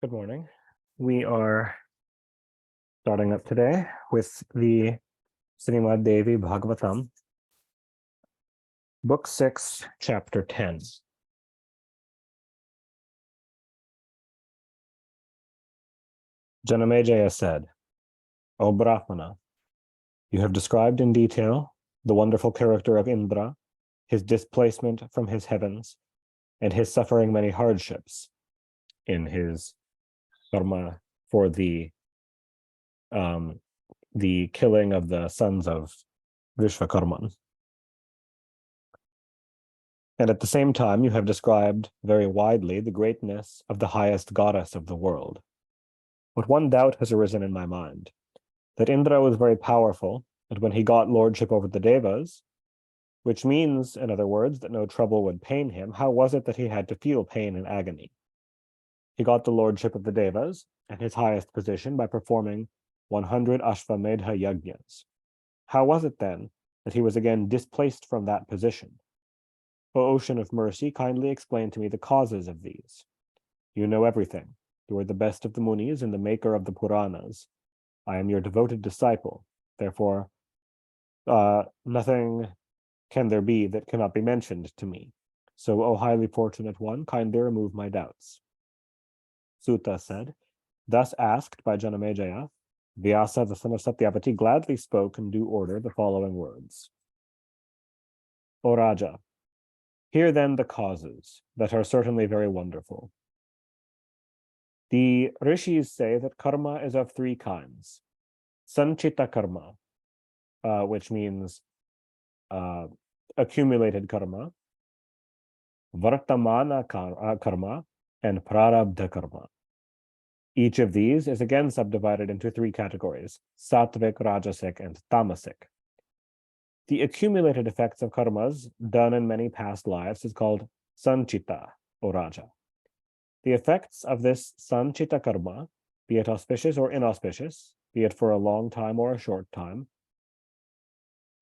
Good morning. We are starting up today with the Srimad Devi Bhagavatam, Book 6, Chapter 10. Janamejaya said, O Brahmana, you have described in detail the wonderful character of Indra, his displacement from his heavens, and his suffering many hardships in his karma for the killing of the sons of Vishvakarman. And at the same time, you have described very widely the greatness of the highest goddess of the world. But one doubt has arisen in my mind, that Indra was very powerful, and when he got lordship over the Devas, which means, in other words, that no trouble would pain him, how was it that he had to feel pain and agony? He got the lordship of the Devas and his highest position by performing 100 Ashvamedha yajnas. How was it then that he was again displaced from that position? O ocean of mercy, kindly explain to me the causes of these. You know everything. You are the best of the Munis and the maker of the Puranas. I am your devoted disciple. Therefore, nothing can there be that cannot be mentioned to me. So, O highly fortunate one, kindly remove my doubts. Sutta said, thus asked by Janamejaya, Vyasa, the son of Satyavati, gladly spoke in due order the following words. O Raja, hear then the causes that are certainly very wonderful. The rishis say that karma is of three kinds. Sanchita karma, which means accumulated karma, vartamana karma, and prarabdha karma. Each of these is again subdivided into three categories, sattvic, rajasic, and tamasic. The accumulated effects of karmas done in many past lives is called sanchita, O Raja. The effects of this sanchita karma, be it auspicious or inauspicious, be it for a long time or a short time,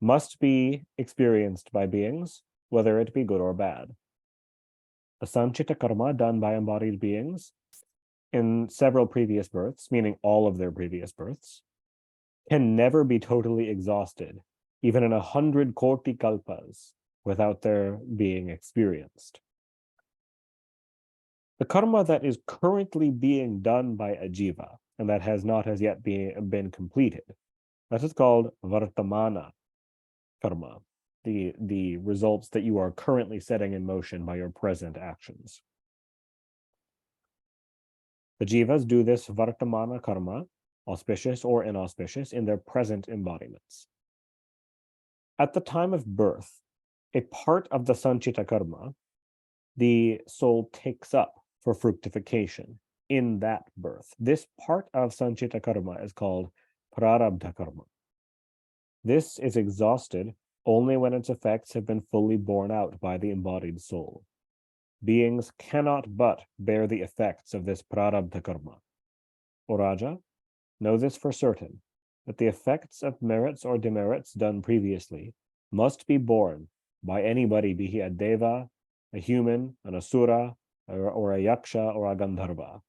must be experienced by beings, whether it be good or bad. The sanchita karma done by embodied beings in several previous births, meaning all of their previous births, can never be totally exhausted, even in 100 koti kalpas, without their being experienced. The karma that is currently being done by a jiva, and that has not as yet been completed, that is called vartamana karma, the results that you are currently setting in motion by your present actions. The jivas do this vartamana karma, auspicious or inauspicious, in their present embodiments. At the time of birth, a part of the sanchita karma, the soul takes up for fructification in that birth. This part of sanchita karma is called prarabdha karma. This is exhausted only when its effects have been fully borne out by the embodied soul. Beings cannot but bear the effects of this prarabdha karma. O Raja, know this for certain, that the effects of merits or demerits done previously must be borne by anybody, be he a deva, a human, an asura, or a yaksha, or a gandharva.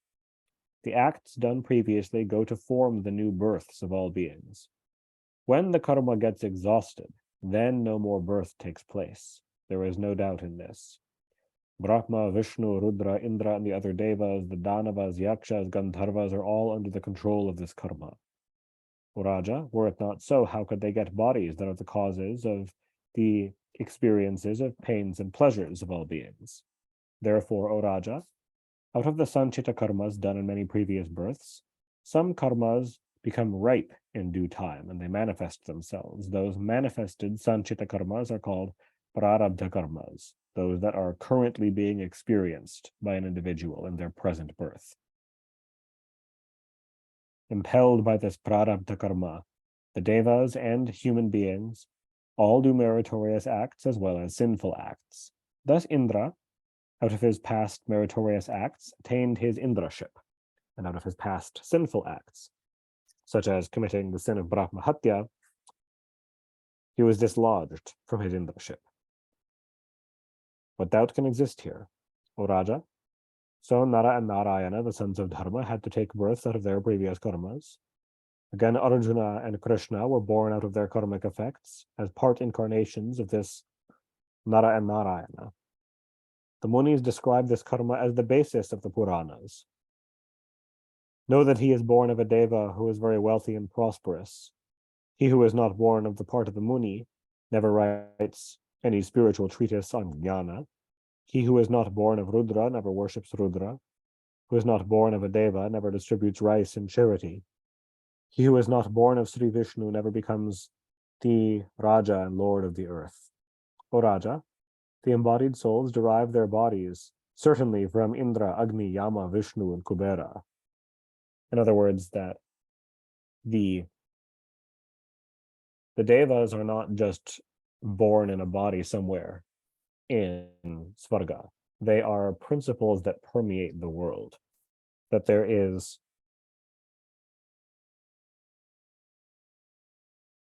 The acts done previously go to form the new births of all beings. When the karma gets exhausted, then no more birth takes place. There is no doubt in this. Brahma, Vishnu, Rudra, Indra, and the other devas, the danavas, yakshas, gandharvas are all under the control of this karma. O Raja, were it not so, how could they get bodies that are the causes of the experiences of pains and pleasures of all beings? Therefore, O Raja, out of the sanchita karmas done in many previous births, some karmas become ripe in due time and they manifest themselves. Those manifested sanchita karmas are called prarabdha karmas, those that are currently being experienced by an individual in their present birth. Impelled by this prarabdha karma, the devas and human beings all do meritorious acts as well as sinful acts. Thus Indra, out of his past meritorious acts, attained his Indraship, and out of his past sinful acts, such as committing the sin of Brahmahatya, he was dislodged from his Indraship. What doubt can exist here? O Raja, So Nara and Narayana, the sons of Dharma, had to take birth out of their previous karmas. Again, Arjuna and Krishna were born out of their karmic effects as part incarnations of this Nara and Narayana. The Munis describe this karma as the basis of the Puranas. Know that he is born of a Deva who is very wealthy and prosperous. He who is not born of the part of the Muni never writes any spiritual treatise on jnana. He who is not born of Rudra never worships Rudra. Who is not born of a Deva never distributes rice in charity. He who is not born of Sri Vishnu never becomes the Raja and Lord of the earth. O Raja, the embodied souls derive their bodies certainly from Indra, Agni, Yama, Vishnu, and Kubera. In other words, that the Devas are not just born in a body somewhere in Svarga. They are principles that permeate the world. That there is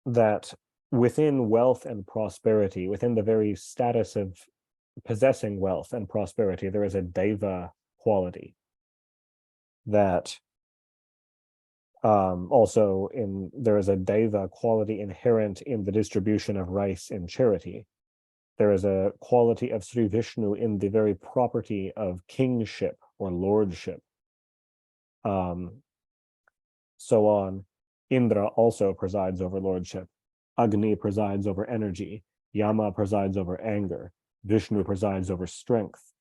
that within wealth and prosperity, within the very status of possessing wealth and prosperity, there is a Deva quality that there is a Deva quality inherent in the distribution of rice in charity. There is a quality of Sri Vishnu in the very property of kingship or lordship. So on. Indra also presides over lordship. Agni presides over energy. Yama presides over anger. Vishnu presides over strength.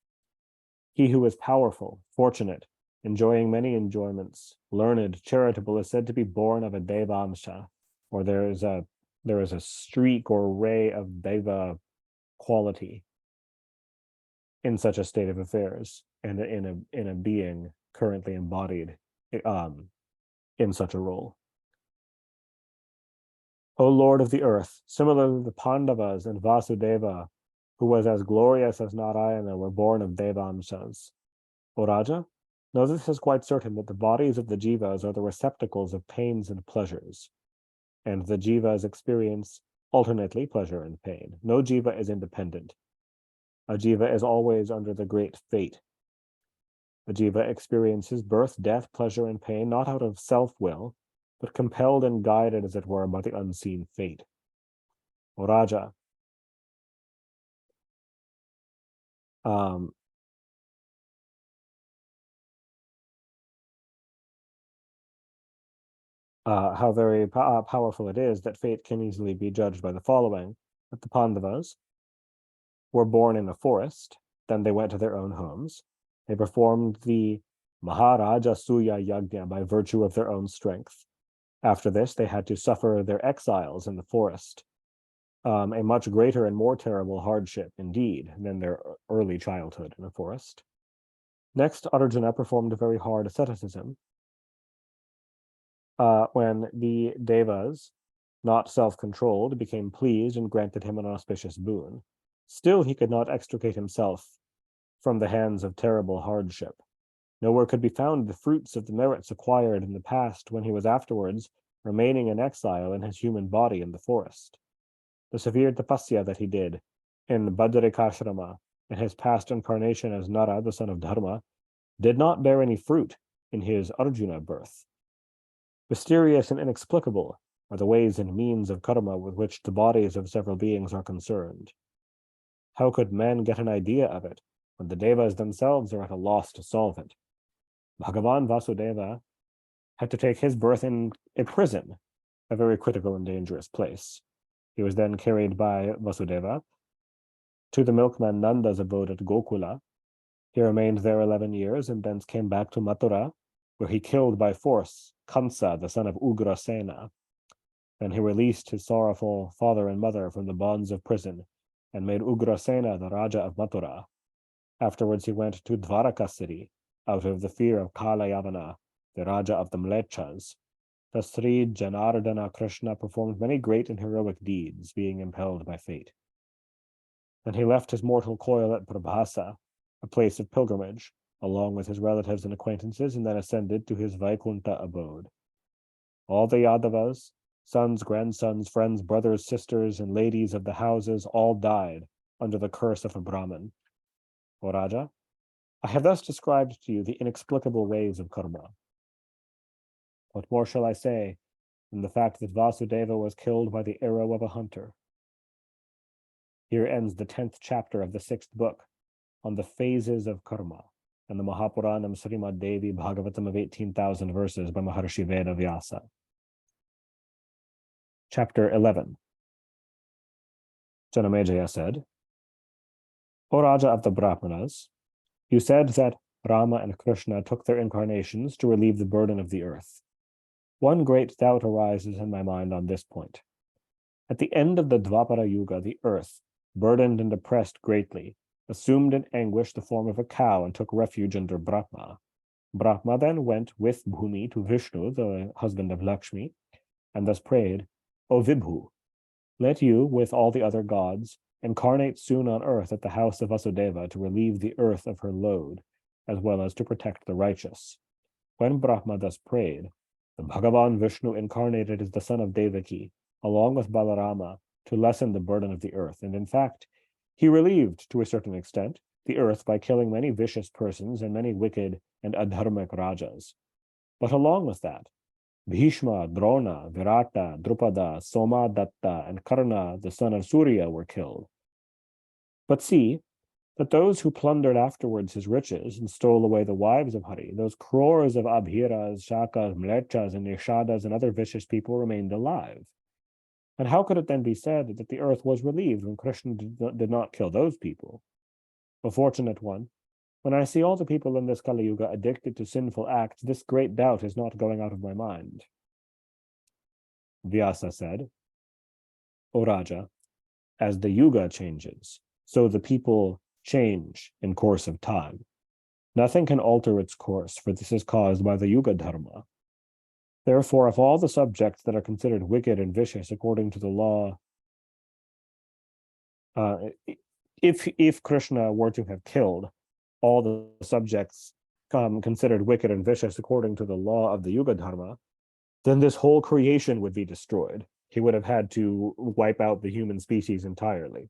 He who is powerful, fortunate, enjoying many enjoyments, learned, charitable, is said to be born of a Devamsha, or there is a streak or ray of Deva quality in such a state of affairs, and in a being currently embodied in such a role. O Lord of the earth, similarly the Pandavas and Vasudeva, who was as glorious as Narayana, were born of Devamshas. O Raja, know this is quite certain that the bodies of the jivas are the receptacles of pains and pleasures, and the jivas experience alternately pleasure and pain. No jiva is independent. A jiva is always under the great fate. A jiva experiences birth, death, pleasure, and pain not out of self-will, but compelled and guided, as it were, by the unseen fate. O Raja, how very powerful it is that fate can easily be judged by the following: that the Pandavas were born in a forest, then they went to their own homes. They performed the Maharaja Suya Yagna by virtue of their own strength. After this, they had to suffer their exiles in the forest, a much greater and more terrible hardship, indeed, than their early childhood in a forest. Next, Arjuna performed a very hard asceticism. When the Devas, not self-controlled, became pleased and granted him an auspicious boon. Still, he could not extricate himself from the hands of terrible hardship. Nowhere could be found the fruits of the merits acquired in the past when he was afterwards remaining in exile in his human body in the forest. The severe tapasya that he did in Badrikashrama in his past incarnation as Nara, the son of Dharma, did not bear any fruit in his Arjuna birth. Mysterious and inexplicable are the ways and means of karma with which the bodies of several beings are concerned. How could men get an idea of it when the Devas themselves are at a loss to solve it? Bhagavan Vasudeva had to take his birth in a prison, a very critical and dangerous place. He was then carried by Vasudeva to the milkman Nanda's abode at Gokula. He remained there 11 years and thence came back to Mathura, where he killed by force Kamsa, the son of Ugrasena. Then he released his sorrowful father and mother from the bonds of prison and made Ugrasena the Raja of Mathura. Afterwards he went to Dvaraka city, out of the fear of Kalayavana, the Raja of the Mlechas. Thus Sri Janardana Krishna performed many great and heroic deeds, being impelled by fate. Then he left his mortal coil at Prabhasa, a place of pilgrimage, along with his relatives and acquaintances, and then ascended to his Vaikunta abode. All the Yadavas, sons, grandsons, friends, brothers, sisters, and ladies of the houses all died under the curse of a Brahmin. O Raja, I have thus described to you the inexplicable ways of karma. What more shall I say than the fact that Vasudeva was killed by the arrow of a hunter? Here ends the 10th chapter of the 6th book on the phases of karma and the Mahapuranam Srimad Devi Bhagavatam of 18,000 verses by Maharshi Veda Vyasa. Chapter 11. Janamejaya said, O Raja of the Brahmanas, you said that Rama and Krishna took their incarnations to relieve the burden of the earth. One great doubt arises in my mind on this point. At the end of the Dvapara Yuga, the earth, burdened and oppressed greatly, assumed in anguish the form of a cow and took refuge under Brahma. Brahma then went with Bhumi to Vishnu, the husband of Lakshmi, and thus prayed, O Vibhu, let you, with all the other gods, incarnate soon on earth at the house of Vasudeva to relieve the earth of her load, as well as to protect the righteous. When Brahma thus prayed, the Bhagavan Vishnu incarnated as the son of Devaki, along with Balarama, to lessen the burden of the earth, and in fact, he relieved, to a certain extent, the earth by killing many vicious persons and many wicked and adharmic rajas. But along with that, Bhishma, Drona, Virata, Drupada, Soma Datta, and Karna, the son of Surya, were killed. But see that those who plundered afterwards his riches and stole away the wives of Hari, those crores of Abhiras, Shakas, Mlechas, and Nishadas, and other vicious people remained alive. And how could it then be said that the earth was relieved when Krishna did not kill those people? O fortunate one, when I see all the people in this Kali Yuga addicted to sinful acts, this great doubt is not going out of my mind. Vyasa said, O Raja, as the Yuga changes, so the people change in course of time. Nothing can alter its course, for this is caused by the Yuga Dharma. Therefore, if all the subjects that are considered wicked and vicious according to the law, if Krishna were to have killed all the subjects considered wicked and vicious according to the law of the Yuga Dharma, then this whole creation would be destroyed. He would have had to wipe out the human species entirely.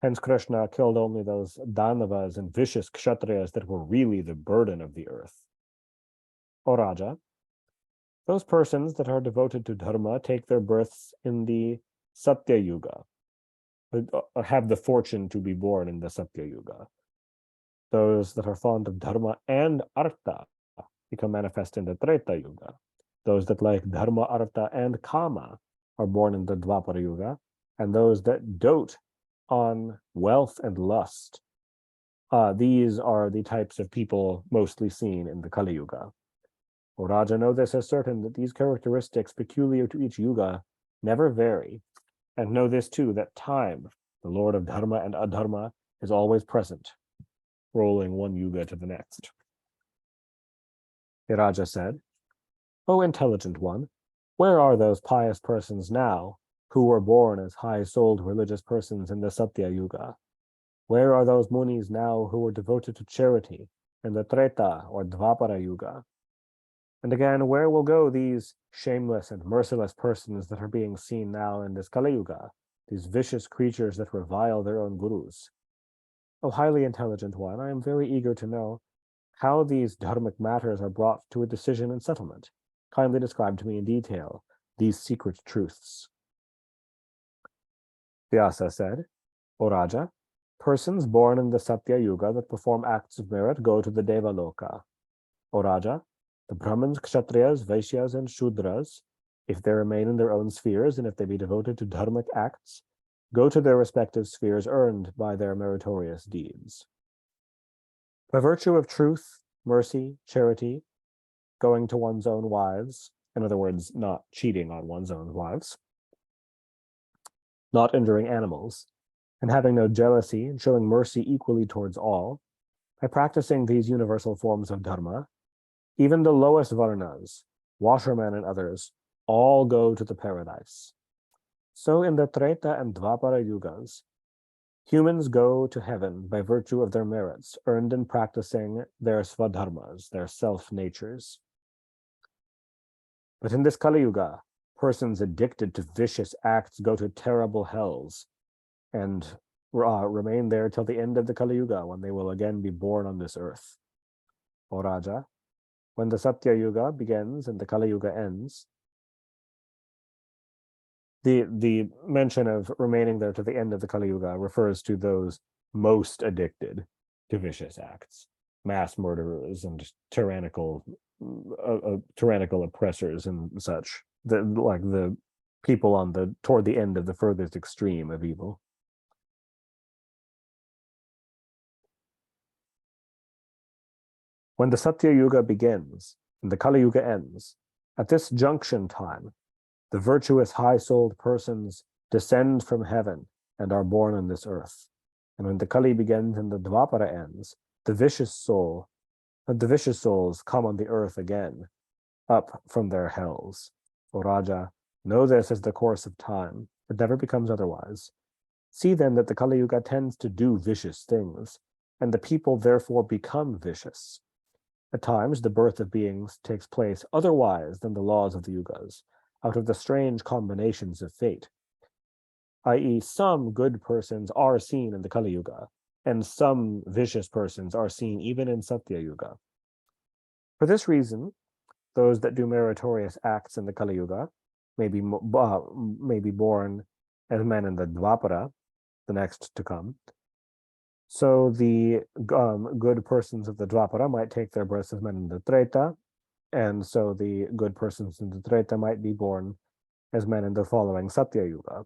Hence, Krishna killed only those Danavas and vicious Kshatriyas that were really the burden of the earth. O Raja, those persons that are devoted to Dharma take their births in the Satya Yuga, have the fortune to be born in the Satya Yuga. Those that are fond of Dharma and Artha become manifest in the Treta Yuga. Those that like Dharma, Artha, and Kama are born in the Dvapara Yuga, and those that dote on wealth and lust, these are the types of people mostly seen in the Kali Yuga. O Raja, know this as certain that these characteristics peculiar to each yuga never vary, and know this too, that time, the Lord of Dharma and Adharma, is always present, rolling one yuga to the next. The Raja said, O intelligent one, where are those pious persons now who were born as high-souled religious persons in the Satya Yuga? Where are those munis now who were devoted to charity in the Treta or Dvapara Yuga? And again, where will go these shameless and merciless persons that are being seen now in this Kali Yuga, these vicious creatures that revile their own gurus? O highly intelligent one, I am very eager to know how these dharmic matters are brought to a decision and settlement. Kindly describe to me in detail these secret truths. Vyasa said, O Raja, persons born in the Satya Yuga that perform acts of merit go to the Devaloka. O Raja, the Brahmins, Kshatriyas, Vaishyas, and Shudras, if they remain in their own spheres and if they be devoted to dharmic acts, go to their respective spheres earned by their meritorious deeds. By virtue of truth, mercy, charity, going to one's own wives, in other words, not cheating on one's own wives, not injuring animals, and having no jealousy and showing mercy equally towards all, by practicing these universal forms of dharma, even the lowest varnas, washermen and others, all go to the paradise. So in the Treta and Dvapara Yugas, humans go to heaven by virtue of their merits earned in practicing their svadharmas, their self-natures. But in this Kali Yuga, persons addicted to vicious acts go to terrible hells, and remain there till the end of the Kali Yuga, when they will again be born on this earth. O Raja, when the Satya Yuga begins and the Kali Yuga ends, the mention of remaining there to the end of the Kali Yuga refers to those most addicted to vicious acts, mass murderers and tyrannical oppressors and such. Like the people toward the end of the furthest extreme of evil. When the Satya Yuga begins and the Kali Yuga ends, at this junction time, the virtuous high-souled persons descend from heaven and are born on this earth. And when the Kali begins and the Dvapara ends, the vicious souls come on the earth again, up from their hells. O Raja, know this as the course of time. It never becomes otherwise. See then that the Kali Yuga tends to do vicious things, and the people therefore become vicious. At times, the birth of beings takes place otherwise than the laws of the Yugas, out of the strange combinations of fate, i.e., some good persons are seen in the Kali Yuga, and some vicious persons are seen even in Satya Yuga. For this reason, those that do meritorious acts in the Kali Yuga may be born as men in the Dvapara, the next to come. So the good persons of the Dvapara might take their births as men in the Treta, and so the good persons in the Treta might be born as men in the following Satya Yuga.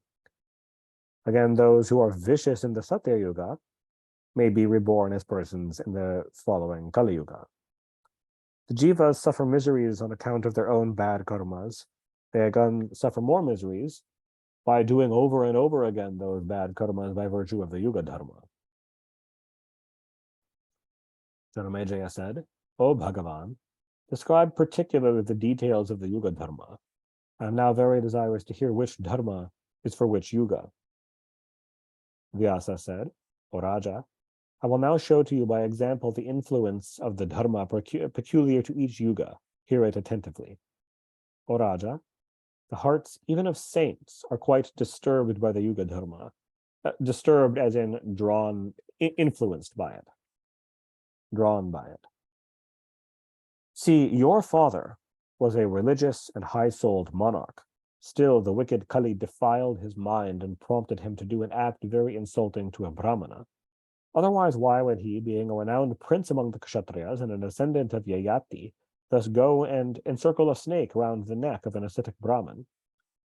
Again, those who are vicious in the Satya Yuga may be reborn as persons in the following Kali Yuga. The Jivas suffer miseries on account of their own bad karmas. They again suffer more miseries by doing over and over again those bad karmas by virtue of the Yuga Dharma. Janamejaya said, O Bhagavan, describe particularly the details of the Yuga Dharma. I am now very desirous to hear which Dharma is for which Yuga. Vyasa said, O Raja, I will now show to you by example the influence of the Dharma peculiar to each Yuga. Hear it attentively. O Raja, the hearts even of saints are quite disturbed by the Yuga Dharma. Disturbed as in influenced by it. Drawn by it. See, your father was a religious and high-souled monarch. Still, the wicked Kali defiled his mind and prompted him to do an act very insulting to a Brahmana. Otherwise, why would he, being a renowned prince among the Kshatriyas and an ascendant of Yayati, thus go and encircle a snake round the neck of an ascetic Brahmin?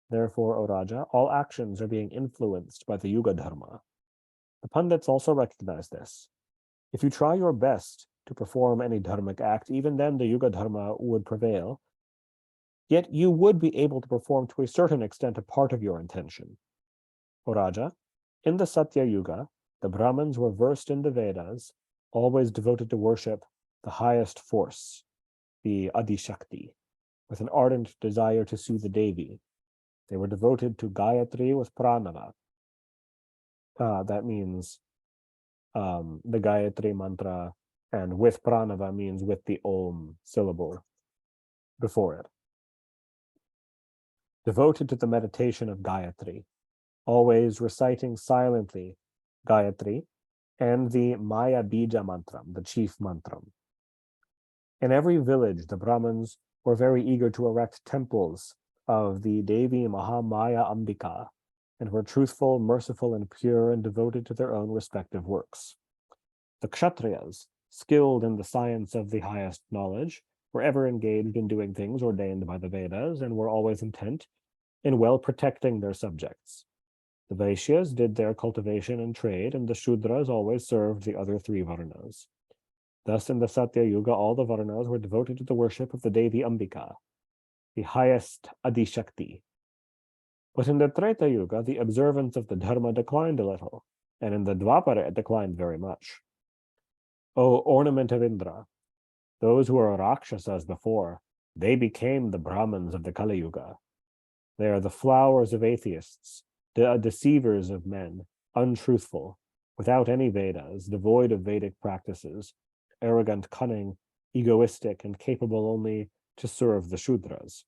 Therefore, O Raja, all actions are being influenced by the Yuga Dharma. The Pandits also recognize this. If you try your best to perform any dharmic act, even then the Yuga Dharma would prevail. Yet you would be able to perform to a certain extent a part of your intention. O Raja, in the Satya Yuga, the Brahmins were versed in the Vedas, always devoted to worship the highest force, the Adi Shakti, with an ardent desire to see the Devi. They were devoted to Gayatri with Pranava. That means the Gayatri mantra, and with Pranava means with the Om syllable before it. Devoted to the meditation of Gayatri, always reciting silently Gayatri and the Maya Bija mantram, the chief mantram. In every village, the Brahmins were very eager to erect temples of the Devi Mahamaya Ambika, and were truthful, merciful, and pure, and devoted to their own respective works. The Kshatriyas, skilled in the science of the highest knowledge, were ever engaged in doing things ordained by the Vedas, and were always intent in well protecting their subjects. The Vaishyas did their cultivation and trade, and the Shudras always served the other three Varnas. Thus, in the Satya Yuga, all the Varnas were devoted to the worship of the Devi Ambika, the highest Adi Shakti. But in the Treta Yuga, the observance of the Dharma declined a little, and in the Dvapara it declined very much. O ornament of Indra, those who were Rakshasas before, they became the Brahmins of the Kali Yuga. They are the flowers of atheists, the deceivers of men, untruthful, without any Vedas, devoid of Vedic practices, arrogant, cunning, egoistic, and capable only to serve the Shudras.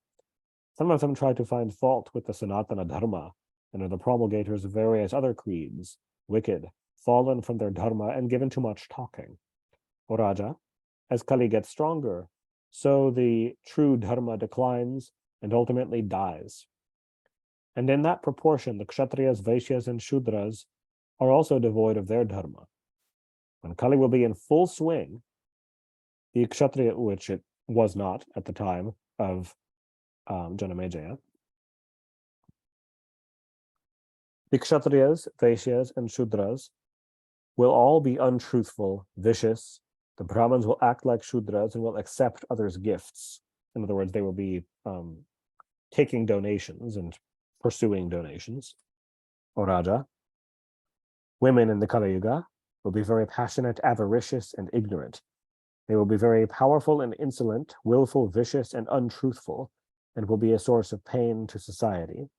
Some of them try to find fault with the Sanatana Dharma and are the promulgators of various other creeds, wicked, fallen from their dharma and given too much talking. O Raja, as Kali gets stronger, so the true dharma declines and ultimately dies. And in that proportion, the Kshatriyas, Vaishyas, and Shudras are also devoid of their dharma. When Kali will be in full swing, the Kshatriya, which it was not at the time of Janamejaya, the Kshatriyas, Vaishyas, and Shudras will all be untruthful, vicious. The Brahmins will act like Shudras and will accept others' gifts. In other words, they will be taking donations and pursuing donations. O Raja, women in the Kali Yuga will be very passionate, avaricious, and ignorant. They will be very powerful and insolent, willful, vicious, and untruthful, and will be a source of pain to society.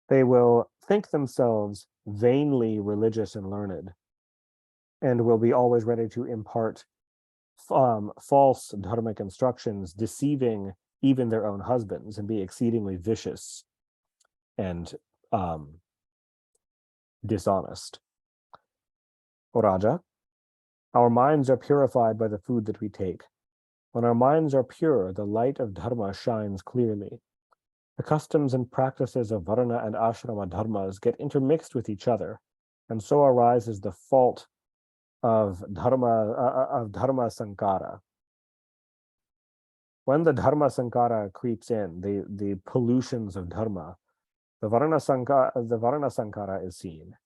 They will think themselves vainly religious and learned, and will be always ready to impart false dharmic instructions, deceiving even their own husbands, and be exceedingly vicious and dishonest. O Raja, our minds are purified by the food that we take. When our minds are pure, the light of dharma shines clearly. The customs and practices of varna and ashrama dharmas get intermixed with each other, and so arises the fault of dharma sankara. When the dharma sankara creeps in, the pollutions of dharma, the varna sankara is seen.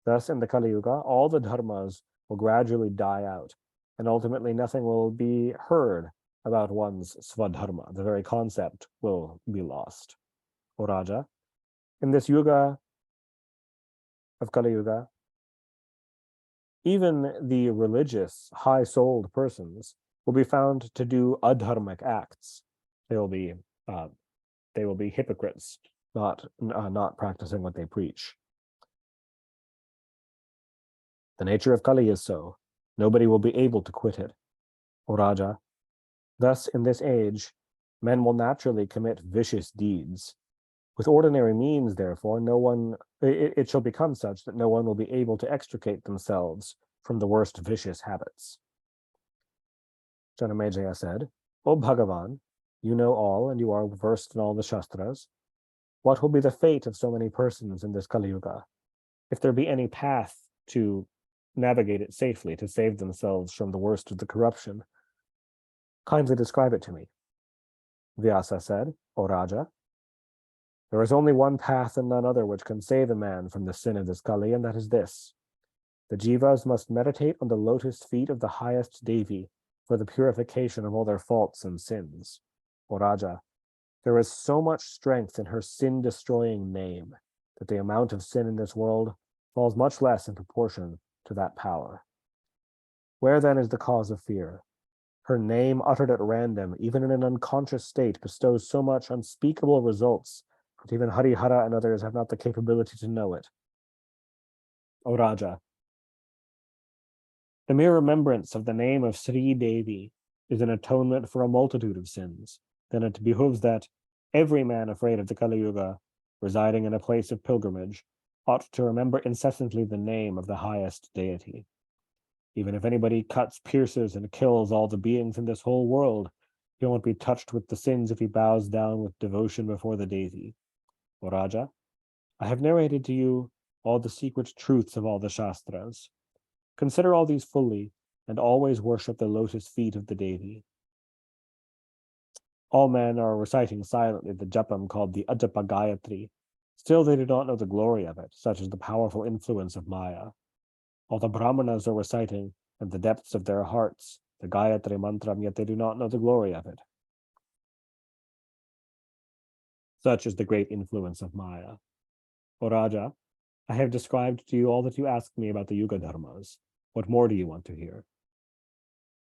Thus, in the Kali Yuga, all the dharmas will gradually die out, and ultimately nothing will be heard about one's swadharma. The very concept will be lost. O Raja, in this yuga of Kali Yuga, even the religious, high-souled persons will be found to do adharmic acts. They will be hypocrites, not practicing what they preach. The nature of Kali is so. Nobody will be able to quit it. O Raja, thus in this age, men will naturally commit vicious deeds. With ordinary means, therefore, it shall become such that no one will be able to extricate themselves from the worst vicious habits. Janamejaya said, O Bhagavan, you know all and you are versed in all the Shastras. What will be the fate of so many persons in this Kali Yuga? If there be any path to navigate it safely, to save themselves from the worst of the corruption, kindly describe it to me. Vyasa said, O Raja, there is only one path and none other which can save a man from the sin of this Kali, and that is this. The Jivas must meditate on the lotus feet of the highest Devi for the purification of all their faults and sins. O Raja, there is so much strength in her sin-destroying name that the amount of sin in this world falls much less in proportion to that power. Where then is the cause of fear? Her name, uttered at random, even in an unconscious state, bestows so much unspeakable results that even Harihara and others have not the capability to know it. O Raja, the mere remembrance of the name of Sri Devi is an atonement for a multitude of sins. Then it behooves that every man afraid of the Kali Yuga, residing in a place of pilgrimage, ought to remember incessantly the name of the highest deity. Even if anybody cuts, pierces, and kills all the beings in this whole world, he won't be touched with the sins if he bows down with devotion before the deity. O Raja, I have narrated to you all the secret truths of all the Shastras. Consider all these fully, and always worship the lotus feet of the Devi. All men are reciting silently the japam called the Ajapa Gayatri. Still they do not know the glory of it, such is the powerful influence of Maya. All the Brahmanas are reciting in the depths of their hearts the Gayatri mantram, yet they do not know the glory of it. Such is the great influence of Maya. O Raja, I have described to you all that you asked me about the Yuga Dharmas. What more do you want to hear?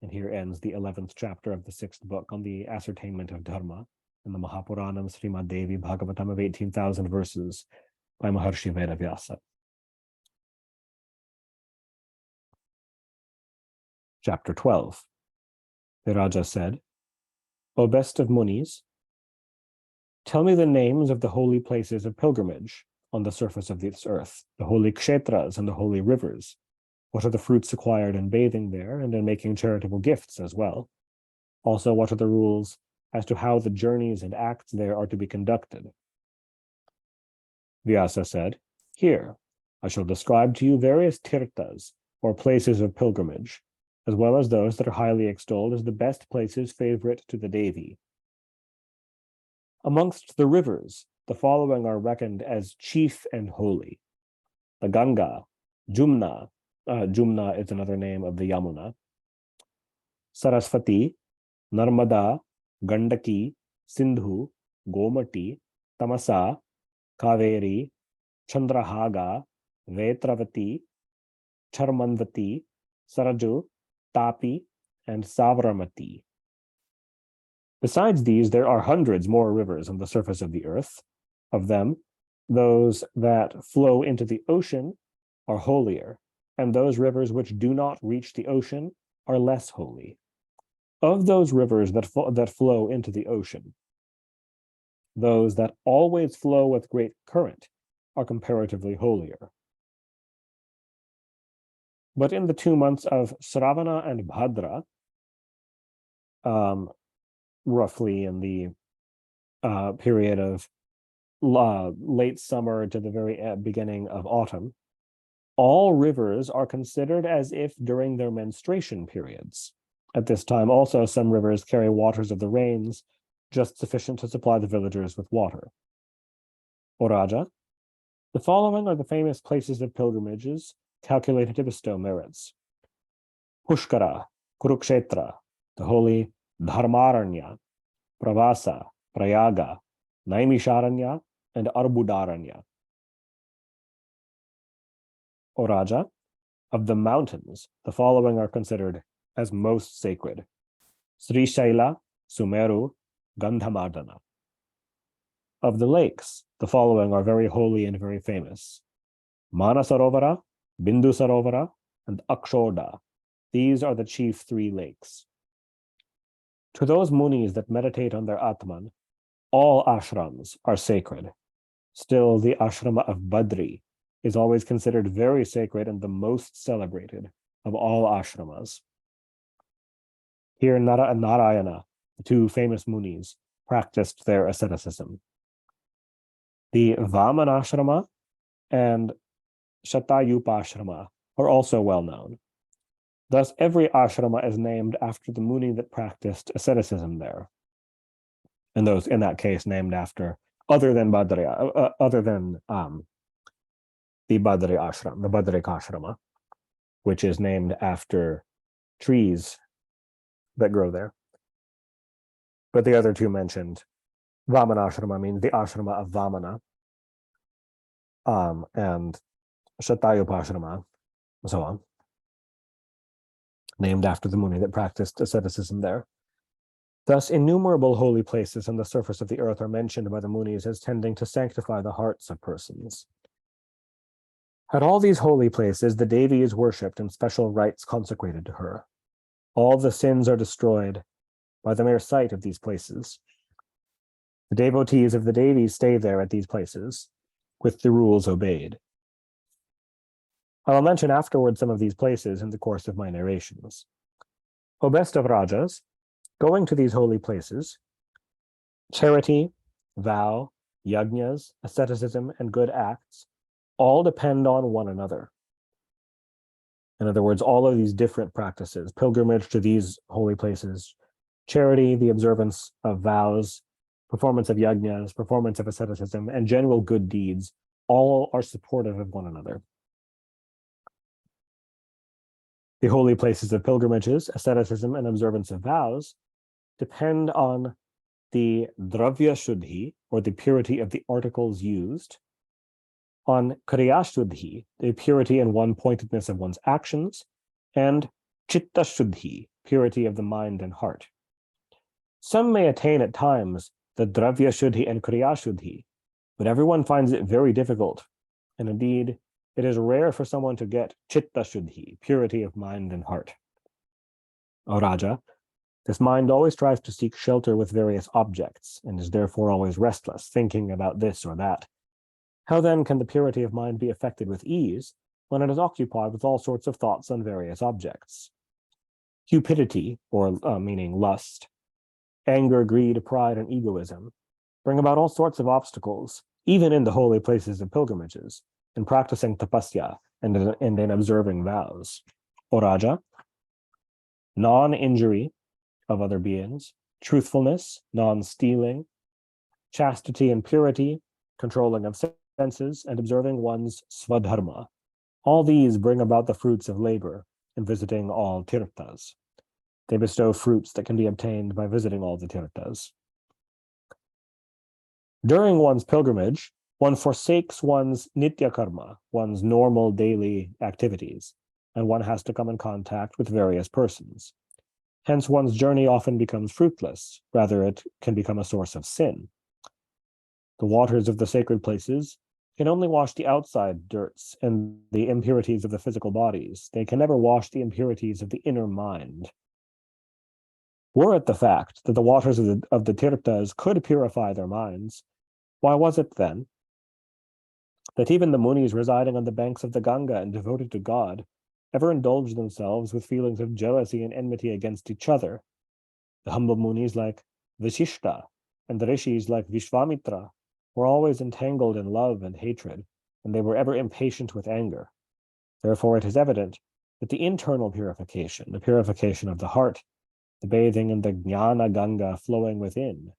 And here ends the 11th chapter of the 6th book on the ascertainment of Dharma in the Mahapuranam Srimad Devi Bhagavatam of 18,000 verses by Maharshi Vedavyasa. Chapter 12. The Raja said, O best of Munis, tell me the names of the holy places of pilgrimage, on the surface of this earth, the holy kshetras and the holy rivers. What are the fruits acquired in bathing there and in making charitable gifts as well? Also, what are the rules as to how the journeys and acts there are to be conducted? Vyasa said, "Here, I shall describe to you various tirthas, or places of pilgrimage, as well as those that are highly extolled as the best places favorite to the Devi. Amongst the rivers, the following are reckoned as chief and holy: the Ganga, Jumna, Jumna is another name of the Yamuna, Saraswati, Narmada, Gandaki, Sindhu, Gomati, Tamasa, Kaveri, Chandrahaga, Vetravati, Charmanvati, Saraju, Tapi, and Savramati. Besides these, there are hundreds more rivers on the surface of the earth. Of them, those that flow into the ocean are holier, and those rivers which do not reach the ocean are less holy. Of those rivers that flow into the ocean, those that always flow with great current are comparatively holier. But in the 2 months of Shravana and Bhadra, roughly in the period of late summer to the very beginning of autumn, all rivers are considered as if during their menstruation periods. At this time, also, some rivers carry waters of the rains, just sufficient to supply the villagers with water. O Raja, the following are the famous places of pilgrimages calculated to bestow merits: Pushkara, Kurukshetra, the holy Dharmaranya, Pravasa, Prayaga, Naimisharanya, and Arbudaranya. O Raja, of the mountains, the following are considered as most sacred: Sri Shaila, Sumeru, Gandhamadana. Of the lakes, the following are very holy and very famous: Manasarovara, Bindusarovara, and Akshoda. These are the chief 3 lakes. To those munis that meditate on their Atman, all ashrams are sacred. Still, the ashrama of Badri is always considered very sacred and the most celebrated of all ashramas. Here, Nara and Narayana, the 2 famous munis, practiced their asceticism. The Vamanashrama and Shatayupashrama are also well known. Thus, every ashrama is named after the muni that practiced asceticism there, and those in that case named after other than the Badri ashram, the Badrikashrama, which is named after trees that grow there. But the other 2 mentioned, Vamanashrama means the ashrama of Vamana, and Shatayupashrama, and so on, named after the muni that practiced asceticism there. Thus, innumerable holy places on the surface of the earth are mentioned by the munis as tending to sanctify the hearts of persons. At all these holy places, the Devi is worshipped in special rites consecrated to her. All the sins are destroyed by the mere sight of these places. The devotees of the Devi stay there at these places, with the rules obeyed. I will mention afterward some of these places in the course of my narrations. O best of Rajas, going to these holy places, charity, vow, yajnas, asceticism, and good acts all depend on one another. In other words, all of these different practices, pilgrimage to these holy places, charity, the observance of vows, performance of yajnas, performance of asceticism, and general good deeds, all are supportive of one another. The holy places of pilgrimages, asceticism, and observance of vows depend on the dravya shuddhi, or the purity of the articles used, on kriya shuddhi, the purity and one-pointedness of one's actions, and chitta shuddhi, purity of the mind and heart. Some may attain at times the dravya shuddhi and kriya shuddhi, but everyone finds it very difficult, and indeed, it is rare for someone to get chitta shuddhi, purity of mind and heart. O Raja, this mind always tries to seek shelter with various objects, and is therefore always restless, thinking about this or that. How then can the purity of mind be effected with ease when it is occupied with all sorts of thoughts on various objects? Cupidity, or meaning lust, anger, greed, pride, and egoism bring about all sorts of obstacles, even in the holy places of pilgrimages, in practicing tapasya and in observing vows. O Raja, non-injury of other beings, truthfulness, non-stealing, chastity and purity, controlling of senses, and observing one's svadharma. All these bring about the fruits of labor in visiting all tirthas. They bestow fruits that can be obtained by visiting all the tirthas. During one's pilgrimage, one forsakes one's nitya karma, one's normal daily activities, and one has to come in contact with various persons. Hence, one's journey often becomes fruitless. Rather, it can become a source of sin. The waters of the sacred places can only wash the outside dirts and the impurities of the physical bodies. They can never wash the impurities of the inner mind. Were it the fact that the waters of the tirthas could purify their minds, why was it then that even the munis residing on the banks of the Ganga and devoted to God ever indulged themselves with feelings of jealousy and enmity against each other? The humble munis like Vishishta and the rishis like Vishvamitra were always entangled in love and hatred, and they were ever impatient with anger. Therefore, it is evident that the internal purification, the purification of the heart, the bathing in the Jnana Ganga flowing within,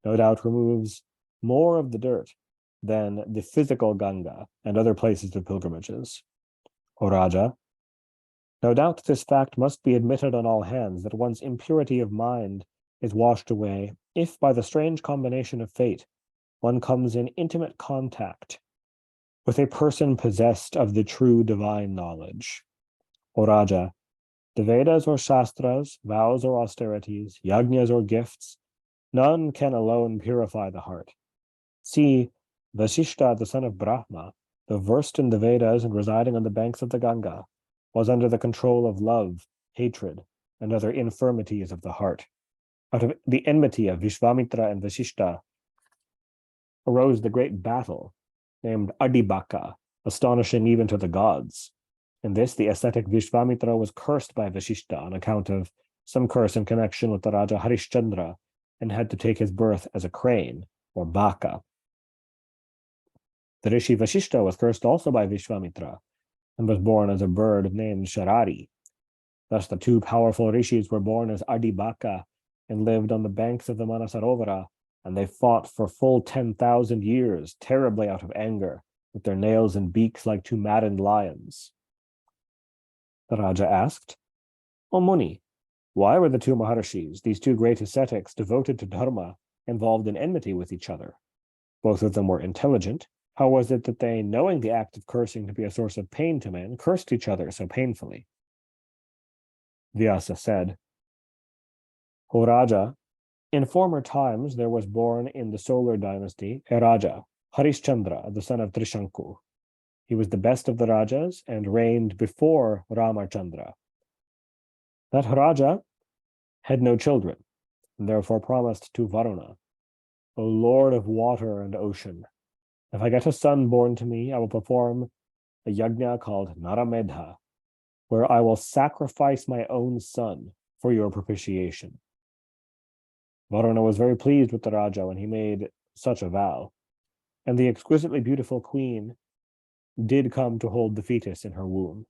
no doubt removes more of the dirt than the physical Ganga and other places of pilgrimages. O Raja, no doubt this fact must be admitted on all hands, that one's impurity of mind is washed away if, by the strange combination of fate, one comes in intimate contact with a person possessed of the true divine knowledge. O Raja, the Vedas or Shastras, vows or austerities, yajnas or gifts, none can alone purify the heart. See, Vasishta, the son of Brahma, though versed in the Vedas and residing on the banks of the Ganga, was under the control of love, hatred, and other infirmities of the heart. Out of the enmity of Vishvamitra and Vasishta arose the great battle named Adibaka, astonishing even to the gods. In this, the ascetic Vishvamitra was cursed by Vasishta on account of some curse in connection with the Raja Harishchandra, and had to take his birth as a crane, or baka. The Rishi Vasishta was cursed also by Vishvamitra, and was born as a bird named Sharari. Thus the two powerful rishis were born as Adibaka and lived on the banks of the Manasarovara, and they fought for full 10,000 years, terribly out of anger, with their nails and beaks like two maddened lions. The Raja asked, O Muni, why were the two Maharshis, these two great ascetics devoted to Dharma, involved in enmity with each other? Both of them were intelligent. How was it that they, knowing the act of cursing to be a source of pain to men, cursed each other so painfully? Vyasa said, O Raja, in former times there was born in the solar dynasty a Raja, Harishchandra, the son of Trishanku. He was the best of the Rajas and reigned before Ramachandra. That Raja had no children, and therefore promised to Varuna, O Lord of water and ocean, if I get a son born to me, I will perform a yajna called Naramedha, where I will sacrifice my own son for your propitiation. Varuna was very pleased with the Raja when he made such a vow, and the exquisitely beautiful queen did come to hold the fetus in her womb.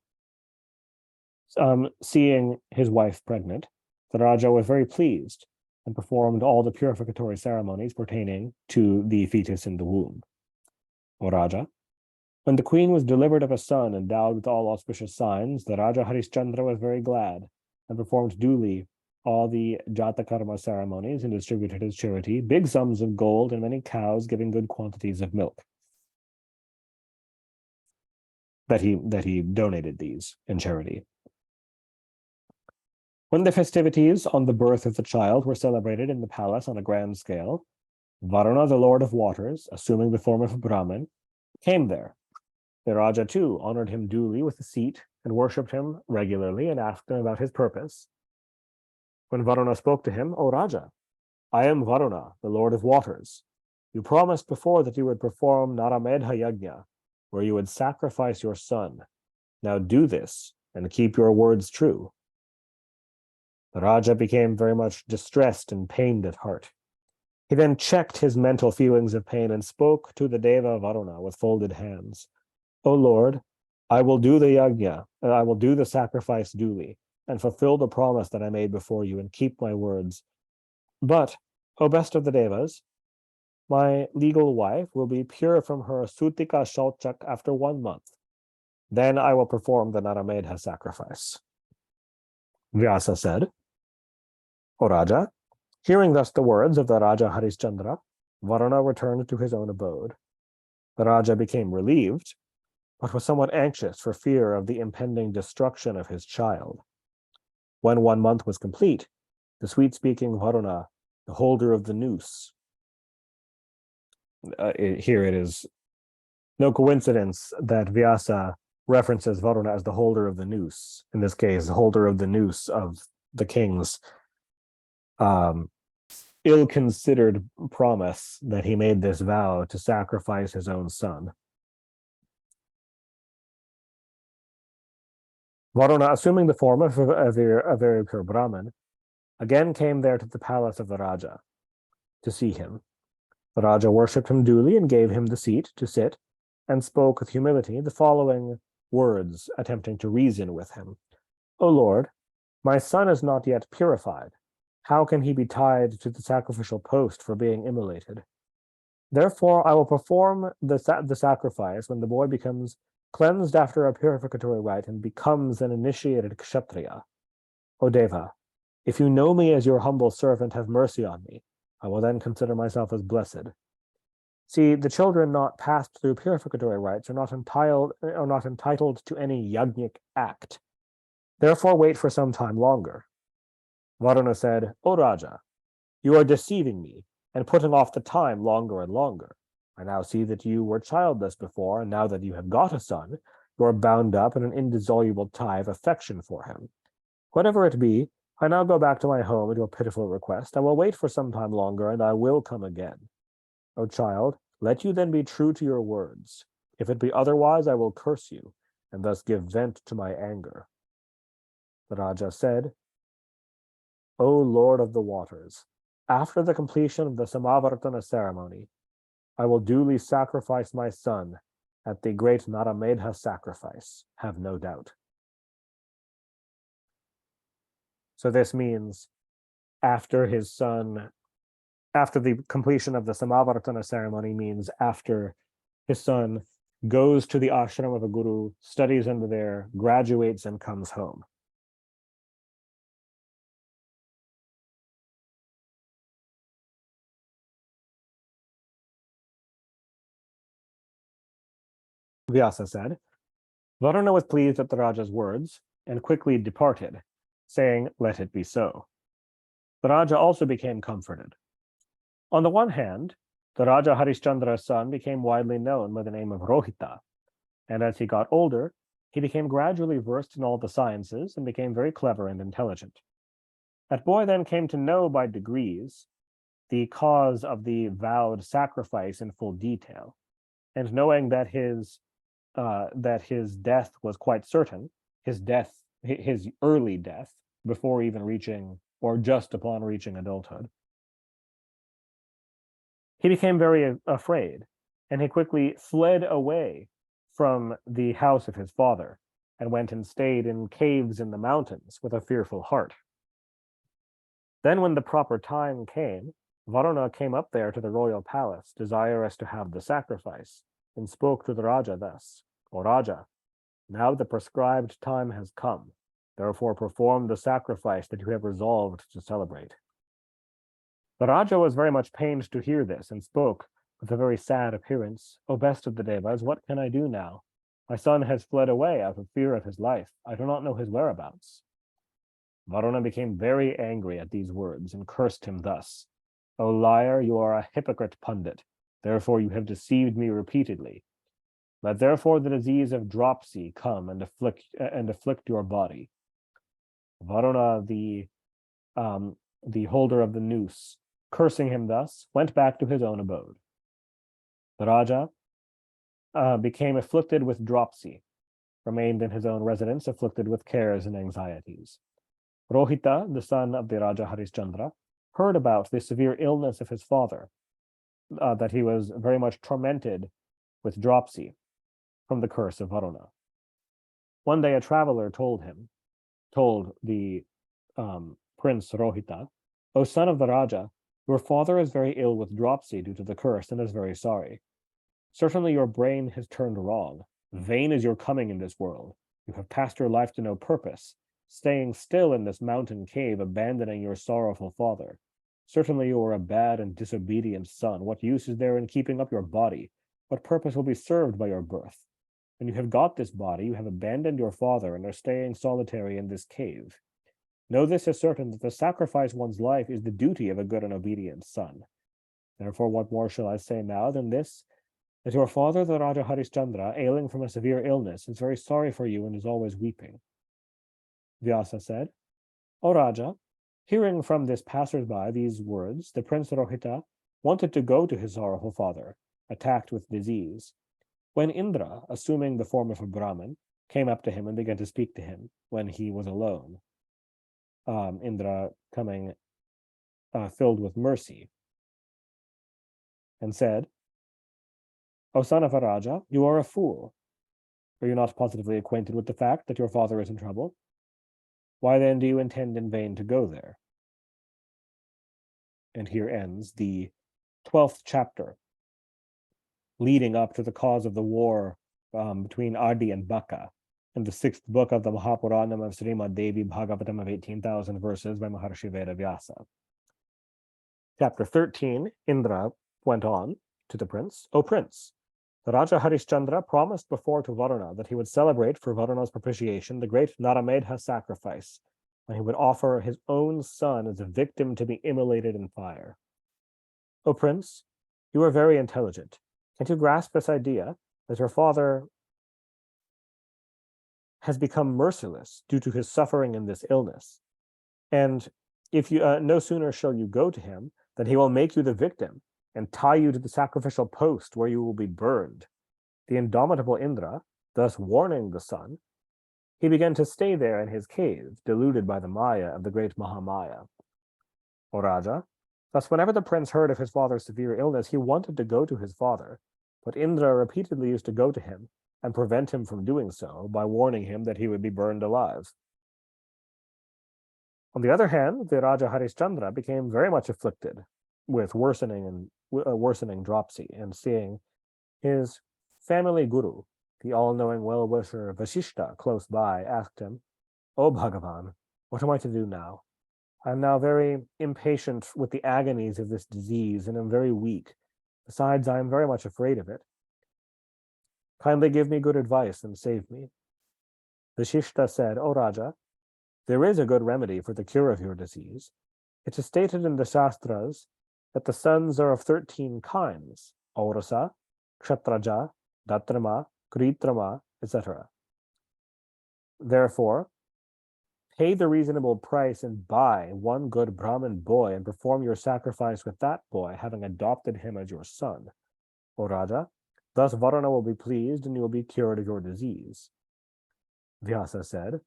Seeing his wife pregnant, the Raja was very pleased and performed all the purificatory ceremonies pertaining to the fetus in the womb. O Raja, when the queen was delivered of a son endowed with all auspicious signs, the Raja Harishchandra was very glad and performed duly all the Jatakarma ceremonies and distributed his charity, big sums of gold and many cows giving good quantities of milk. That he donated these in charity. When the festivities on the birth of the child were celebrated in the palace on a grand scale, Varuna, the Lord of Waters, assuming the form of a Brahmin, came there. The Raja, too, honored him duly with a seat and worshipped him regularly and asked him about his purpose. When Varuna spoke to him, O Raja, I am Varuna, the Lord of Waters. You promised before that you would perform Naramedha Yajna, where you would sacrifice your son. Now do this and keep your words true. The Raja became very much distressed and pained at heart. He then checked his mental feelings of pain and spoke to the Deva Varuna with folded hands. O Lord, I will do the yajna, and I will do the sacrifice duly, and fulfill the promise that I made before you, and keep my words. But, O best of the Devas, my legal wife will be pure from her Sutika Shalchak after 1 month. Then I will perform the Naramedha sacrifice. Vyasa said, O Raja, hearing thus the words of the Raja Harishchandra, Varuna returned to his own abode. The Raja became relieved, but was somewhat anxious for fear of the impending destruction of his child. When 1 month was complete, the sweet-speaking Varuna, the holder of the noose, here it is no coincidence that Vyasa references Varuna as the holder of the noose, in this case, the holder of the noose of the king's ill-considered promise that he made this vow to sacrifice his own son. Varuna, assuming the form of a very pure Brahmin, again came there to the palace of the Raja to see him. The Raja worshipped him duly and gave him the seat to sit, and spoke with humility the following words, attempting to reason with him. O Lord, my son is not yet purified. How can he be tied to the sacrificial post for being immolated? Therefore, I will perform the sacrifice when the boy becomes cleansed after a purificatory rite and becomes an initiated kshatriya. O Deva, if you know me as your humble servant, have mercy on me. I will then consider myself as blessed. See, the children not passed through purificatory rites are not entitled to any yajnic act. Therefore, wait for some time longer. Varuna said, O Raja, you are deceiving me and putting off the time longer and longer. I now see that you were childless before, and now that you have got a son, you are bound up in an indissoluble tie of affection for him. Whatever it be, I now go back to my home at your pitiful request. I will wait for some time longer, and I will come again. O child, let you then be true to your words. If it be otherwise, I will curse you, and thus give vent to my anger. The Raja said, O Lord of the waters, after the completion of the Samavartana ceremony, I will duly sacrifice my son at the great Naramedha sacrifice, have no doubt. So this means after the completion of the Samavartana ceremony means after his son goes to the ashram of a guru, studies under there, graduates, and comes home. Vyasa said, Varuna was pleased at the Raja's words and quickly departed, saying, let it be so. The Raja also became comforted. On the one hand, the Raja Harishchandra's son became widely known by the name of Rohita, and as he got older, he became gradually versed in all the sciences and became very clever and intelligent. That boy then came to know by degrees the cause of the vowed sacrifice in full detail, and knowing that his death was quite certain, his early death, before even reaching, or just upon reaching adulthood, he became very afraid, and he quickly fled away from the house of his father and went and stayed in caves in the mountains with a fearful heart. Then when the proper time came, Varuna came up there to the royal palace, desirous to have the sacrifice, and spoke to the Raja thus, O Raja, now the prescribed time has come, therefore perform the sacrifice that you have resolved to celebrate. The Raja was very much pained to hear this, and spoke with a very sad appearance, O best of the Devas, what can I do now? My son has fled away out of fear of his life. I do not know his whereabouts. Varuna became very angry at these words, and cursed him thus, O liar, you are a hypocrite pundit, therefore you have deceived me repeatedly. Let therefore the disease of dropsy come and afflict your body. Varuna, the holder of the noose, cursing him thus, went back to his own abode. The Raja became afflicted with dropsy, remained in his own residence, afflicted with cares and anxieties. Rohita, the son of the Raja Harishchandra, heard about the severe illness of his father, that he was very much tormented with dropsy from the curse of Varuna. One day a traveler told the Prince Rohita, O son of the Raja, your father is very ill with dropsy due to the curse and is very sorry. Certainly your brain has turned wrong. Vain is your coming in this world. You have passed your life to no purpose, staying still in this mountain cave, abandoning your sorrowful father. Certainly you are a bad and disobedient son. What use is there in keeping up your body? What purpose will be served by your birth? When you have got this body, you have abandoned your father and are staying solitary in this cave. Know this is certain, that to sacrifice one's life is the duty of a good and obedient son. Therefore, what more shall I say now than this? That your father, the Raja Harishchandra, ailing from a severe illness, is very sorry for you and is always weeping. Vyasa said, O Raja, hearing from this passersby these words, the Prince Rohita wanted to go to his sorrowful father, attacked with disease, when Indra, assuming the form of a Brahmin, came up to him and began to speak to him when he was alone. Indra coming filled with mercy, and said, O son of a Raja, you are a fool. Are you not positively acquainted with the fact that your father is in trouble? Why then do you intend in vain to go there? And here ends the 12th chapter, leading up to the cause of the war between Adi and Baka, in the 6th book of the Mahapuranam of Srimad Devi Bhagavatam of 18,000 verses by Maharshi Veda Vyasa. Chapter 13, Indra went on to the prince, O prince, the Raja Harishchandra promised before to Varuna that he would celebrate for Varuna's propitiation the great Naramedha sacrifice, when he would offer his own son as a victim to be immolated in fire. O prince, you are very intelligent. Can't you grasp this idea that your father has become merciless due to his suffering in this illness? And if you no sooner shall you go to him, than he will make you the victim and tie you to the sacrificial post where you will be burned. The indomitable Indra, thus warning the son, he began to stay there in his cave, deluded by the Maya of the great Mahamaya. O Raja, thus whenever the prince heard of his father's severe illness, he wanted to go to his father, but Indra repeatedly used to go to him and prevent him from doing so by warning him that he would be burned alive. On the other hand, the Raja Harishchandra became very much afflicted with worsening dropsy, and seeing his family guru, the all-knowing well-wisher Vasishta, close by, asked him, O Bhagavan, what am I to do now? I am now very impatient with the agonies of this disease and am very weak. Besides, I am very much afraid of it. Kindly give me good advice and save me. Vasishta said, O Raja, there is a good remedy for the cure of your disease. It is stated in the Shastras that the sons are of 13 kinds, Aurasa, Kshatraja, Datrama, Kritrama, etc. Therefore, pay the reasonable price and buy one good Brahmin boy and perform your sacrifice with that boy, having adopted him as your son. O Raja, thus Varuna will be pleased and you will be cured of your disease. Vyasa said,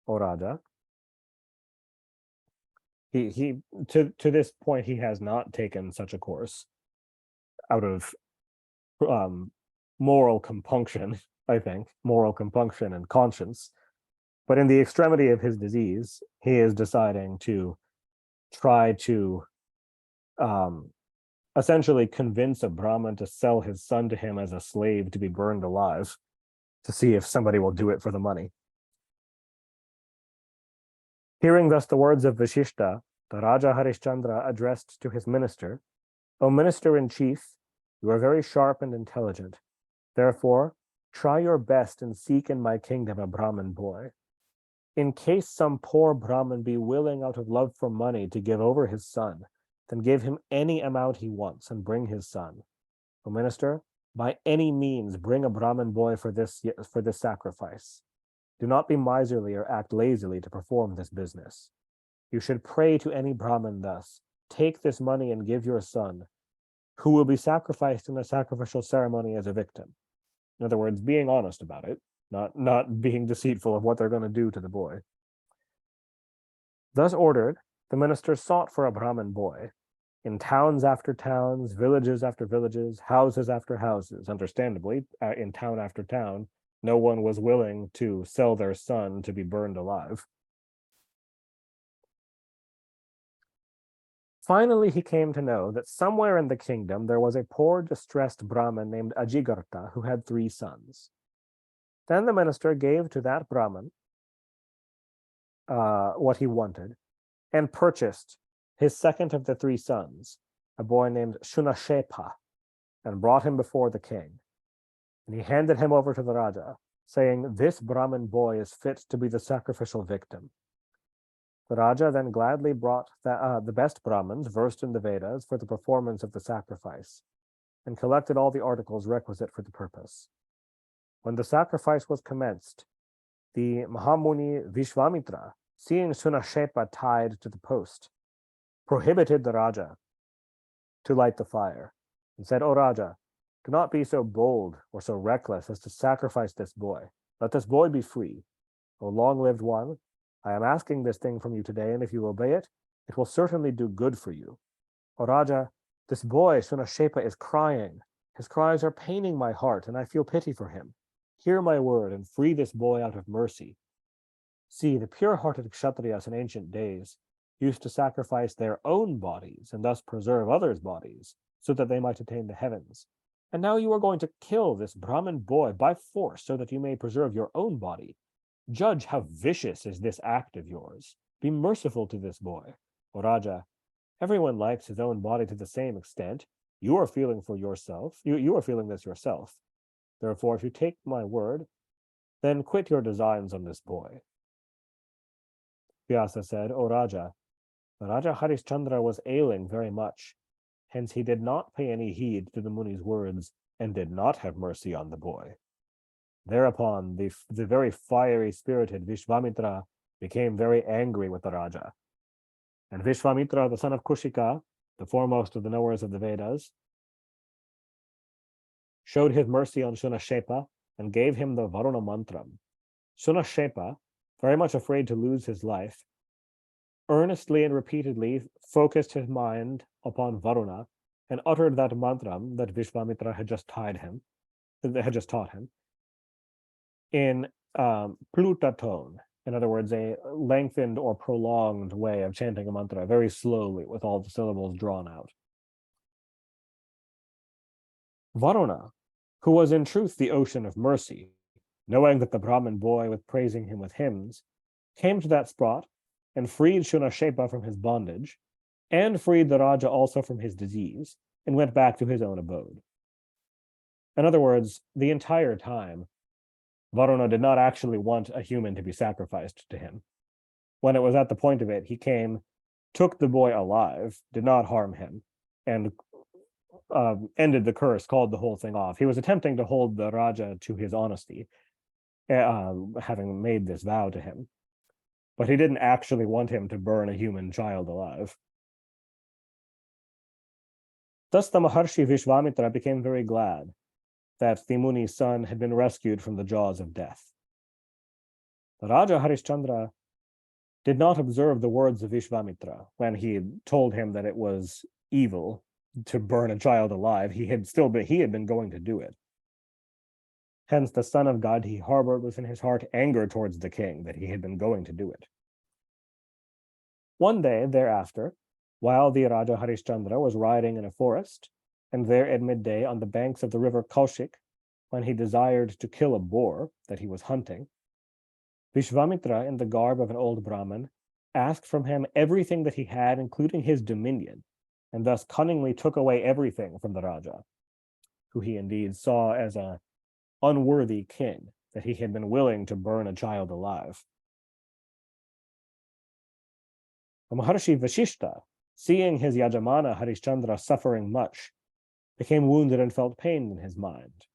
O Raja, he to this point he has not taken such a course out of moral compunction, I think, moral compunction and conscience. But in the extremity of his disease, he is deciding to try to essentially convince a Brahmin to sell his son to him as a slave to be burned alive, to see if somebody will do it for the money. Hearing thus the words of Vasishta, the Raja Harishchandra addressed to his minister, O minister-in-chief, you are very sharp and intelligent. Therefore, try your best and seek in my kingdom a Brahmin boy. In case some poor Brahmin be willing out of love for money to give over his son, then give him any amount he wants and bring his son. O minister, by any means bring a Brahmin boy for this sacrifice. Do not be miserly or act lazily to perform this business. You should pray to any Brahmin thus, take this money and give your son. who will be sacrificed in a sacrificial ceremony as a victim. In other words, being honest about it, not being deceitful of what they're going to do to the boy. Thus ordered, the ministers sought for a Brahmin boy in towns after towns, villages after villages, houses after houses. Understandably, in town after town, no one was willing to sell their son to be burned alive. Finally, he came to know that somewhere in the kingdom there was a poor, distressed Brahmin named Ajigartha who had 3 sons. Then the minister gave to that Brahmin what he wanted and purchased his second of the 3 sons, a boy named Shunashepa, and brought him before the king. And he handed him over to the Raja, saying, "This Brahmin boy is fit to be the sacrificial victim." The Raja then gladly brought the best Brahmins versed in the Vedas for the performance of the sacrifice, and collected all the articles requisite for the purpose. When the sacrifice was commenced, the Mahamuni Vishvamitra, seeing Shunashepa tied to the post, prohibited the Raja to light the fire, and said, "O Raja, do not be so bold or so reckless as to sacrifice this boy. Let this boy be free. O long-lived one, I am asking this thing from you today, and if you obey it, it will certainly do good for you. O Raja, this boy, Shunashepa, is crying. His cries are paining my heart, and I feel pity for him. Hear my word and free this boy out of mercy." See, the pure-hearted Kshatriyas in ancient days used to sacrifice their own bodies and thus preserve others' bodies so that they might attain the heavens. And now you are going to kill this Brahmin boy by force so that you may preserve your own body. Judge how vicious is this act of yours. Be merciful to this boy. O Raja, everyone likes his own body to the same extent. You are feeling for yourself. You are feeling this yourself. Therefore, if you take my word, then quit your designs on this boy. Vyasa said, "O Raja, the Raja Harishchandra was ailing very much. Hence he did not pay any heed to the Muni's words and did not have mercy on the boy." Thereupon, the very fiery-spirited Vishvamitra became very angry with the Raja. And Vishvamitra, the son of Kushika, the foremost of the knowers of the Vedas, showed his mercy on Shunashepa and gave him the Varuna mantram. Shunashepa, very much afraid to lose his life, earnestly and repeatedly focused his mind upon Varuna and uttered that mantram that Vishvamitra had just taught him, in pluta tone. In other words, a lengthened or prolonged way of chanting a mantra very slowly with all the syllables drawn out. Varuna, who was in truth the ocean of mercy, knowing that the Brahmin boy was praising him with hymns, came to that spot and freed Shunashepa from his bondage, and freed the Raja also from his disease, and went back to his own abode. In other words, the entire time, Varuna did not actually want a human to be sacrificed to him. When it was at the point of it, he came, took the boy alive, did not harm him, and ended the curse, called the whole thing off. He was attempting to hold the Raja to his honesty, having made this vow to him. But he didn't actually want him to burn a human child alive. Thus the Maharshi Vishvamitra became very glad that the Muni's son had been rescued from the jaws of death. The Raja Harishchandra did not observe the words of Vishvamitra when he told him that it was evil to burn a child alive. He had been going to do it. Hence, the son of God, he harbored within his heart anger towards the king that he had been going to do it. One day thereafter, while the Raja Harishchandra was riding in a forest, and there at midday on the banks of the river Kaushik, when he desired to kill a boar that he was hunting, Vishvamitra, in the garb of an old Brahmin, asked from him everything that he had, including his dominion, and thus cunningly took away everything from the Raja, who he indeed saw as an unworthy king, that he had been willing to burn a child alive. The Maharshi Vashishta, seeing his Yajamana Harishchandra suffering much, became wounded and felt pain in his mind.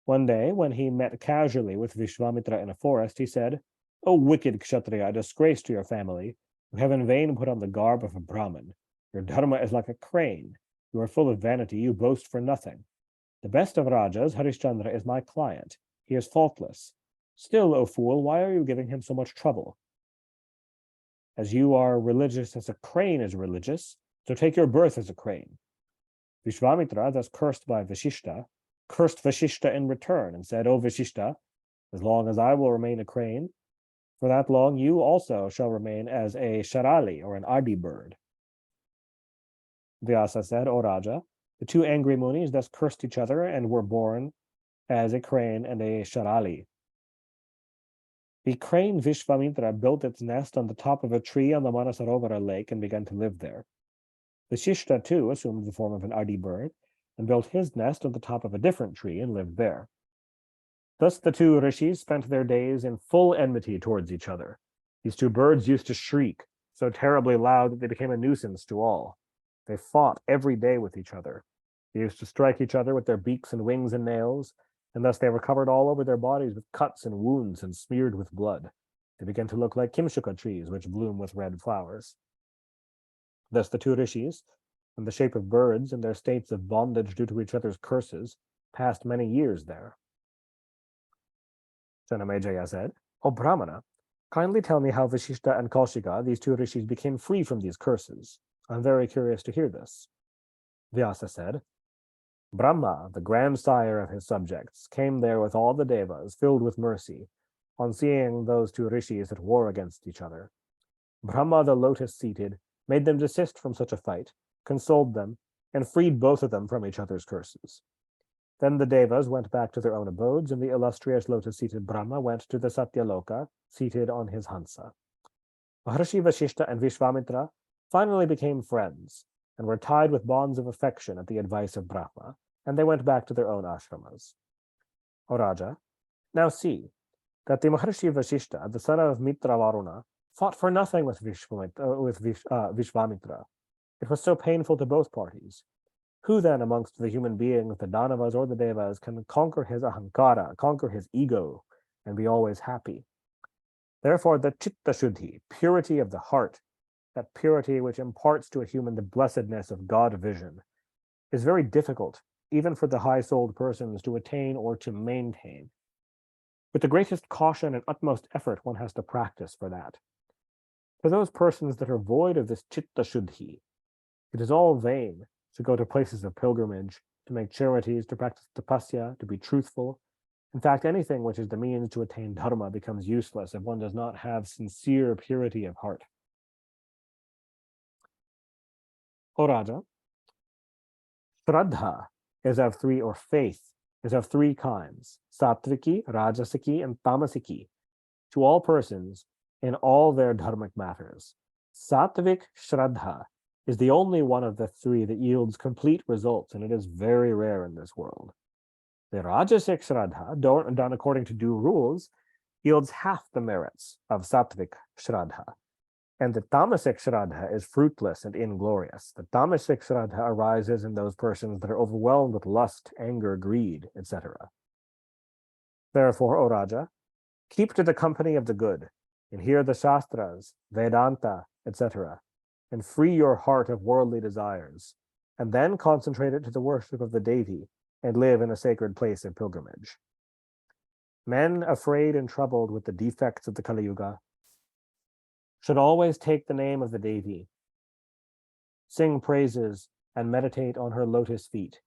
One day, when he met casually with Vishvamitra in a forest, he said, "O wicked Kshatriya, a disgrace to your family, you have in vain put on the garb of a Brahmin. Your dharma is like a crane. You are full of vanity, you boast for nothing. The best of Rajas, Harishchandra, is my client. He is faultless. Still, O fool, why are you giving him so much trouble? As you are religious as a crane is religious, so take your birth as a crane. Vishvamitra, thus cursed by Vashishta, cursed Vashishta in return and said, O Vashishta, as long as I will remain a crane, for that long you also shall remain as a sharali, or an adi bird. Vyasa said, O Raja, the two angry munis thus cursed each other and were born as a crane and a sharali. The crane Vishvamitra built its nest on the top of a tree on the Manasarovara lake and began to live there. Vashishta too assumed the form of an adi bird and built his nest on the top of a different tree and lived there. Thus the two rishis spent their days in full enmity towards each other. These two birds used to shriek so terribly loud that they became a nuisance to all. They fought every day with each other. They used to strike each other with their beaks and wings and nails, and thus they were covered all over their bodies with cuts and wounds and smeared with blood. They began to look like kimshuka trees, which bloom with red flowers. Thus the two rishis, in the shape of birds in their states of bondage due to each other's curses, passed many years there. Janamejaya said, O Brahmana, kindly tell me how Vashishta and Kaushika, these two rishis, became free from these curses. I'm very curious to hear this. Vyasa said, Brahma, the grandsire of his subjects, came there with all the devas, filled with mercy, on seeing those two rishis at war against each other. Brahma, the lotus-seated, made them desist from such a fight, consoled them, and freed both of them from each other's curses. Then the devas went back to their own abodes, and the illustrious lotus-seated Brahma went to the Satyaloka, seated on his Hansa. Maharshi Vashishta and Vishvamitra finally became friends, and were tied with bonds of affection at the advice of Brahma, and they went back to their own ashramas. O Raja, now see that the Maharshi Vashishta, the son of Mitra Varuna, fought for nothing with Vishvamitra. It was so painful to both parties. Who then amongst the human beings, the Danavas or the Devas, can conquer his ahankara, conquer his ego, and be always happy? Therefore, the chitta shuddhi, purity of the heart, that purity which imparts to a human the blessedness of God vision, is very difficult, even for the high-souled persons, to attain or to maintain. With the greatest caution and utmost effort, one has to practice for that. For those persons that are void of this chitta shuddhi, it is all vain to go to places of pilgrimage, to make charities, to practice tapasya, to be truthful. In fact, anything which is the means to attain dharma becomes useless if one does not have sincere purity of heart. O Raja, Shraddha is of three, or faith is of three kinds, Satviki, Rajasiki, and Tamasiki, to all persons in all their dharmic matters. Satvik Shraddha is the only one of the three that yields complete results, and it is very rare in this world. The Rajasic Shraddha, done according to due rules, yields half the merits of Satvik Shraddha. And the Tamasic Shraddha is fruitless and inglorious. The Tamasic Shraddha arises in those persons that are overwhelmed with lust, anger, greed, etc. Therefore, O Raja, keep to the company of the good, and hear the Shastras, Vedanta, etc., and free your heart of worldly desires, and then concentrate it to the worship of the Devi, and live in a sacred place of pilgrimage. Men afraid and troubled with the defects of the Kali Yuga should always take the name of the Devi, sing praises, and meditate on her lotus feet.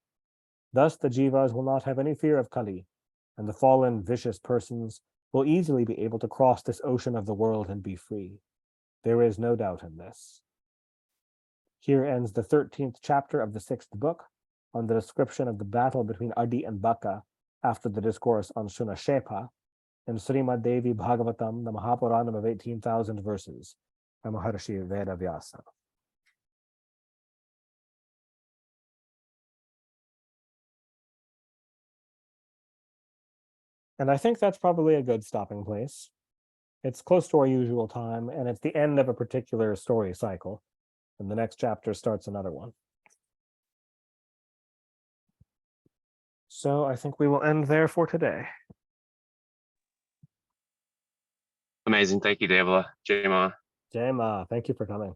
Thus the jivas will not have any fear of Kali, and the fallen, vicious persons will easily be able to cross this ocean of the world and be free. There is no doubt in this. Here ends the 13th chapter of the 6th book, on the description of the battle between Adi and Baka after the discourse on Shunashepa, in Srimad Devi Bhagavatam, the Mahapuranam of 18,000 verses, by Maharshi Veda Vyasa. And I think that's probably a good stopping place. It's close to our usual time, and it's the end of a particular story cycle, and the next chapter starts another one. So I think we will end there for today. Amazing. Thank you, Devala. Jai Ma. Jai Ma, thank you for coming.